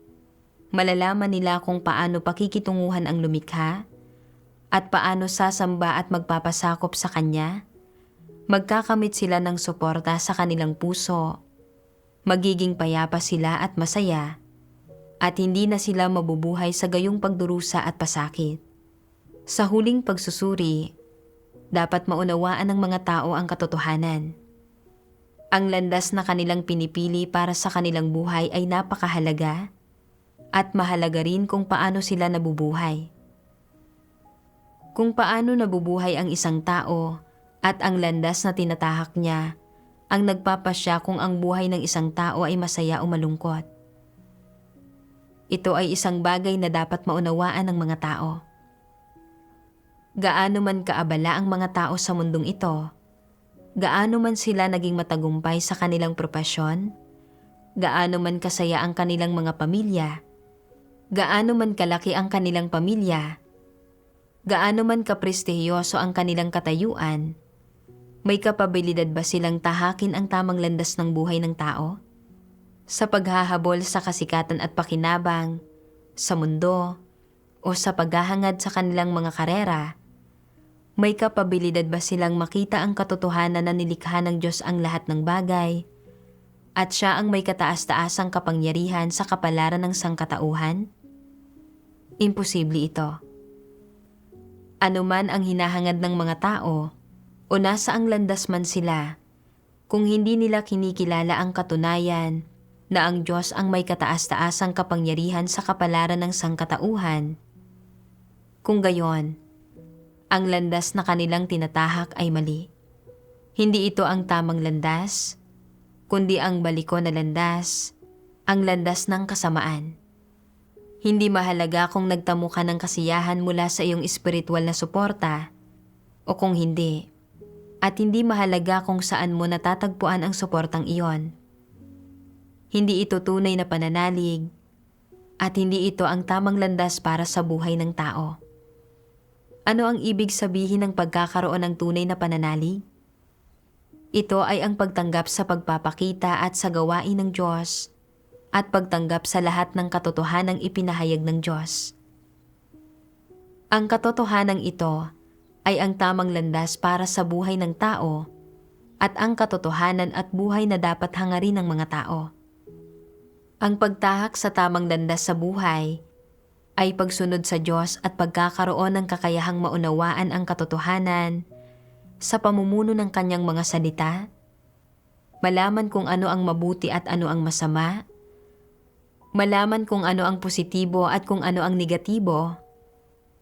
malalaman nila kung paano pakikitunguhan ang lumikha, at paano sasamba at magpapasakop sa Kanya, magkakamit sila ng suporta sa kanilang puso, magiging payapa sila at masaya, at hindi na sila mabubuhay sa gayong pagdurusa at pasakit. Sa huling pagsusuri, dapat maunawaan ng mga tao ang katotohanan. Ang landas na kanilang pinipili para sa kanilang buhay ay napakahalaga, at mahalaga rin kung paano sila nabubuhay. Kung paano nabubuhay ang isang tao at ang landas na tinatahak niya ang nagpapasya kung ang buhay ng isang tao ay masaya o malungkot. Ito ay isang bagay na dapat maunawaan ng mga tao. Gaano man kaabala ang mga tao sa mundong ito, gaano man sila naging matagumpay sa kanilang propasyon, gaano man kasaya ang kanilang mga pamilya, gaano man kalaki ang kanilang pamilya, gaano man kaprestihiyoso ang kanilang katayuan, may kapabilidad ba silang tahakin ang tamang landas ng buhay ng tao? Sa paghahabol sa kasikatan at pakinabang, sa mundo, o sa paghahangad sa kanilang mga karera, may kapabilidad ba silang makita ang katotohanan na nilikha ng Diyos ang lahat ng bagay at Siya ang may kataas-taasang kapangyarihan sa kapalaran ng sangkatauhan? Imposible ito. Anuman ang hinahangad ng mga tao o nasa ang landas man sila, kung hindi nila kinikilala ang katunayan na ang Diyos ang may kataas-taasang kapangyarihan sa kapalaran ng sangkatauhan, kung gayon, ang landas na kanilang tinatahak ay mali. Hindi ito ang tamang landas, kundi ang baliko na landas, ang landas ng kasamaan. Hindi mahalaga kung nagtamo ka ng kasiyahan mula sa iyong espiritual na suporta o kung hindi, at hindi mahalaga kung saan mo natatagpuan ang suportang iyon. Hindi ito tunay na pananalig at hindi ito ang tamang landas para sa buhay ng tao. Ano ang ibig sabihin ng pagkakaroon ng tunay na pananalig? Ito ay ang pagtanggap sa pagpapakita at sa gawain ng Diyos at pagtanggap sa lahat ng katotohanang ipinahayag ng Diyos. Ang katotohanan ito ay ang tamang landas para sa buhay ng tao at ang katotohanan at buhay na dapat hangarin ng mga tao. Ang pagtahak sa tamang landas sa buhay ay pagsunod sa Diyos at pagkakaroon ng kakayahang maunawaan ang katotohanan sa pamumuno ng kanyang mga salita, malaman kung ano ang mabuti at ano ang masama, malaman kung ano ang positibo at kung ano ang negatibo,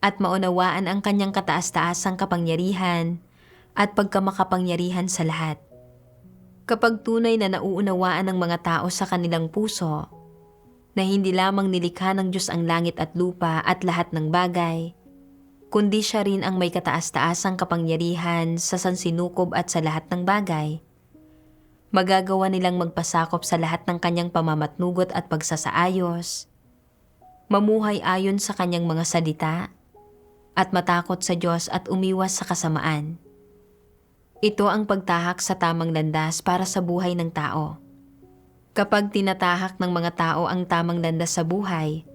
at maunawaan ang kanyang kataas-taasang kapangyarihan at pagkamakapangyarihan sa lahat. Kapag tunay na nauunawaan ng mga tao sa kanilang puso na hindi lamang nilikha ng Diyos ang langit at lupa at lahat ng bagay, kundi Siya rin ang may kataas-taasang kapangyarihan sa sansinukob at sa lahat ng bagay, magagawa nilang magpasakop sa lahat ng kanyang pamamatnugot at pagsasaayos, mamuhay ayon sa kanyang mga salita, at matakot sa Diyos at umiwas sa kasamaan. Ito ang pagtahak sa tamang landas para sa buhay ng tao. Kapag tinatahak ng mga tao ang tamang landas sa buhay,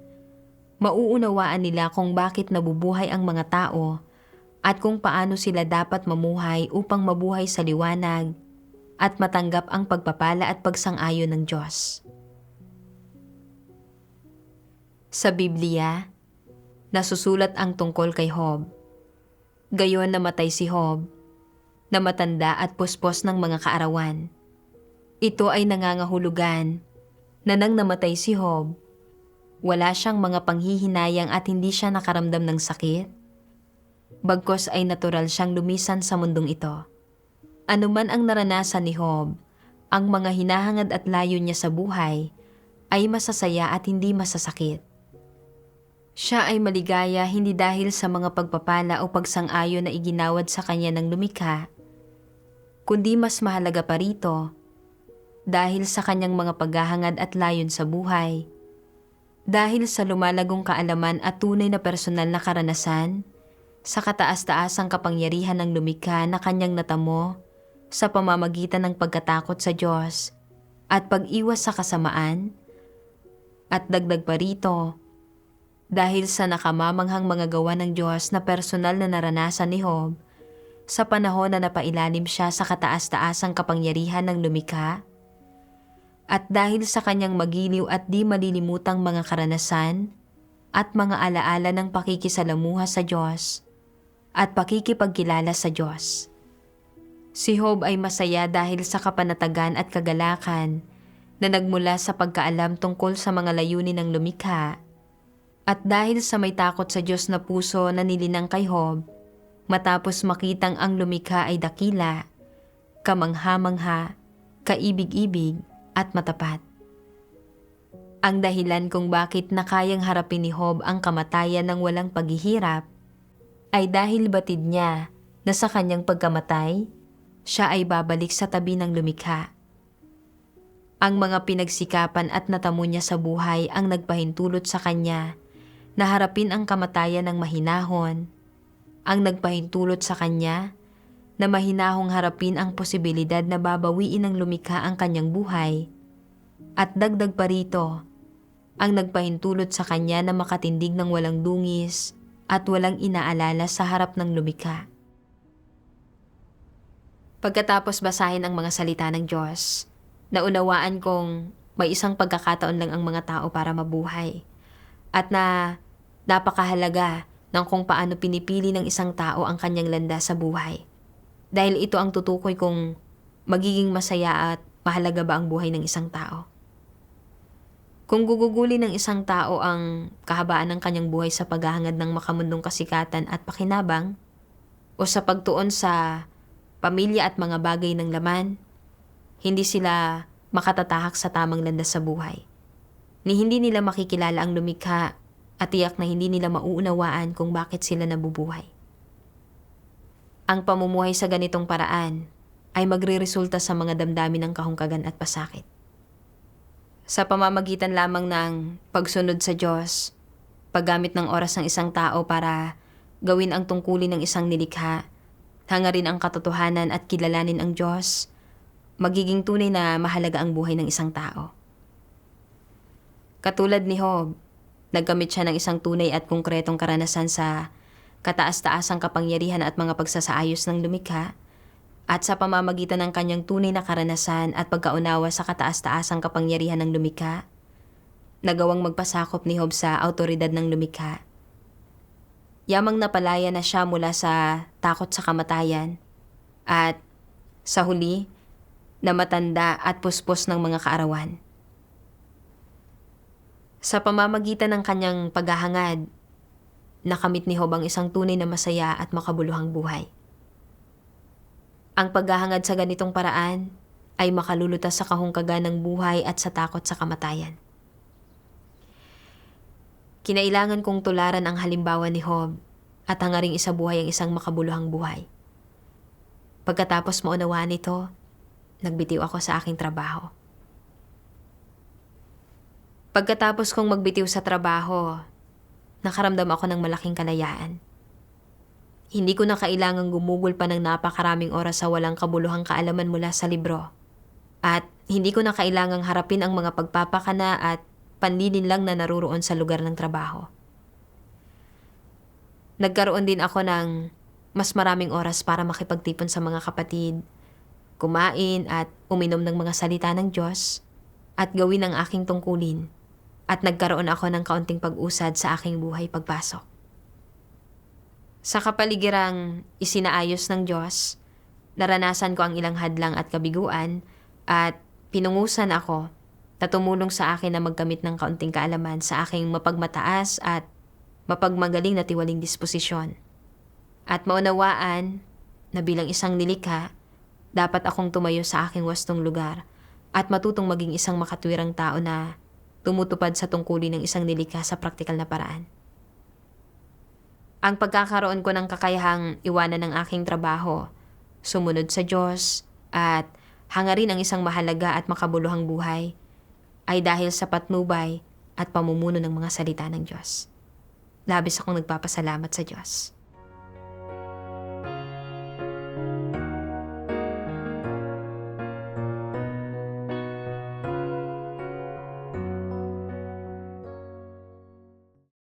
mauunawaan nila kung bakit nabubuhay ang mga tao at kung paano sila dapat mamuhay upang mabuhay sa liwanag at matanggap ang pagpapala at pagsang-ayon ng Diyos. Sa Biblia, nasusulat ang tungkol kay Job. Gayon namatay si Job, na matanda at puspos ng mga kaarawan. Ito ay nangangahulugan na nang namatay si Job, wala siyang mga panghihinayang at hindi siya nakaramdam ng sakit. Bagkus ay natural siyang lumisan sa mundong ito. Anuman ang naranasan ni Job, ang mga hinahangad at layo niya sa buhay ay masasaya at hindi masasakit. Siya ay maligaya hindi dahil sa mga pagpapala o pagsang-ayon na iginawad sa kanya ng lumikha, kundi mas mahalaga pa rito, dahil sa kanyang mga paghahangad at layon sa buhay, dahil sa lumalagong kaalaman at tunay na personal na karanasan, sa kataas-taasang kapangyarihan ng lumikha na kanyang natamo sa pamamagitan ng pagkatakot sa Diyos at pag-iwas sa kasamaan, at dagdag pa rito, dahil sa nakamamanghang mga gawa ng Diyos na personal na naranasan ni Job sa panahon na napailalim siya sa kataas-taasang kapangyarihan ng lumikha, at dahil sa kanyang magiliw at di malilimutang mga karanasan at mga alaala ng pakikisalamuha sa Diyos at pakikipagkilala sa Diyos. Si Job ay masaya dahil sa kapanatagan at kagalakan na nagmula sa pagkaalam tungkol sa mga layunin ng lumikha, at dahil sa may takot sa Diyos na puso na nilinang kay Job matapos makitang ang lumikha ay dakila, kamangha-mangha, kaibig-ibig at matapat. Ang dahilan kung bakit nakayang harapin ni Job ang kamatayan ng walang paghihirap ay dahil batid niya na sa kanyang pagkamatay, siya ay babalik sa tabi ng lumikha. Ang mga pinagsikapan at natamo niya sa buhay ang nagpahintulot sa kanya na harapin ang kamatayan ng mahinahon, ang nagpahintulot sa kanya na mahinahong harapin ang posibilidad na babawiin ng lumikha ang kanyang buhay, at dagdag pa rito, ang nagpahintulot sa kanya na makatindig ng walang dungis at walang inaalala sa harap ng lumikha. Pagkatapos basahin ang mga salita ng Diyos, naunawaan kong may isang pagkakataon lang ang mga tao para mabuhay at na napakahalaga ng kung paano pinipili ng isang tao ang kanyang landas sa buhay. Dahil ito ang tutukoy kung magiging masaya at mahalaga ba ang buhay ng isang tao. Kung guguguli ng isang tao ang kahabaan ng kanyang buhay sa paghahangad ng makamundong kasikatan at pakinabang o sa pagtuon sa pamilya at mga bagay ng laman, hindi sila makatatahak sa tamang landas sa buhay. Ni hindi nila makikilala ang lumikha at tiyak na hindi nila mauunawaan kung bakit sila nabubuhay. Ang pamumuhay sa ganitong paraan ay magreresulta sa mga damdamin ng kahungkagan at pasakit. Sa pamamagitan lamang ng pagsunod sa Diyos, paggamit ng oras ng isang tao para gawin ang tungkulin ng isang nilikha, hangarin ang katotohanan at kilalanin ang Diyos, magiging tunay na mahalaga ang buhay ng isang tao. Katulad ni Job, nagkamit siya ng isang tunay at konkretong karanasan sa kataas-taasang kapangyarihan at mga pagsasaayos ng lumikha, at sa pamamagitan ng kanyang tunay na karanasan at pagkaunawa sa kataas-taasang kapangyarihan ng lumikha, nagawang magpasakop ni Job sa autoridad ng lumikha. Yamang napalaya na siya mula sa takot sa kamatayan at sa huli, na matanda at puspos ng mga kaarawan. Sa pamamagitan ng kanyang paghahangad, nakamit ni Job ang isang tunay na masaya at makabuluhang buhay. Ang paghahangad sa ganitong paraan ay makalulutas sa kahungkagan ng buhay at sa takot sa kamatayan. Kinailangan kong tularan ang halimbawa ni Job at hangaring isabuhay ang isang makabuluhang buhay. Pagkatapos maunawaan ito, nagbitiw ako sa aking trabaho. Pagkatapos kong magbitiw sa trabaho, nakaramdam ako ng malaking kalayaan. Hindi ko na kailangang gumugol pa ng napakaraming oras sa walang kabuluhang kaalaman mula sa libro. At hindi ko na kailangang harapin ang mga pagpapakana at panlilin lang na naruroon sa lugar ng trabaho. Nagkaroon din ako ng mas maraming oras para makipagtipon sa mga kapatid, kumain at uminom ng mga salita ng Diyos, at gawin ang aking tungkulin, at nagkaroon ako ng kaunting pag-usad sa aking buhay pagpasok. Sa kapaligirang isinaayos ng Diyos, naranasan ko ang ilang hadlang at kabiguan at pinungusan ako na tumulong sa akin na magkamit ng kaunting kaalaman sa aking mapagmataas at mapagmagaling na tiwaling disposisyon. At maunawaan na bilang isang nilikha, dapat akong tumayo sa aking wastong lugar at matutong maging isang makatwirang tao na tumutupad sa tungkulin ng isang nilikha sa praktikal na paraan. Ang pagkakaroon ko ng kakayahang iwanan ng aking trabaho, sumunod sa Diyos, at hangarin ang isang mahalaga at makabuluhang buhay ay dahil sa patnubay at pamumuno ng mga salita ng Diyos. Labis akong nagpapasalamat sa Diyos.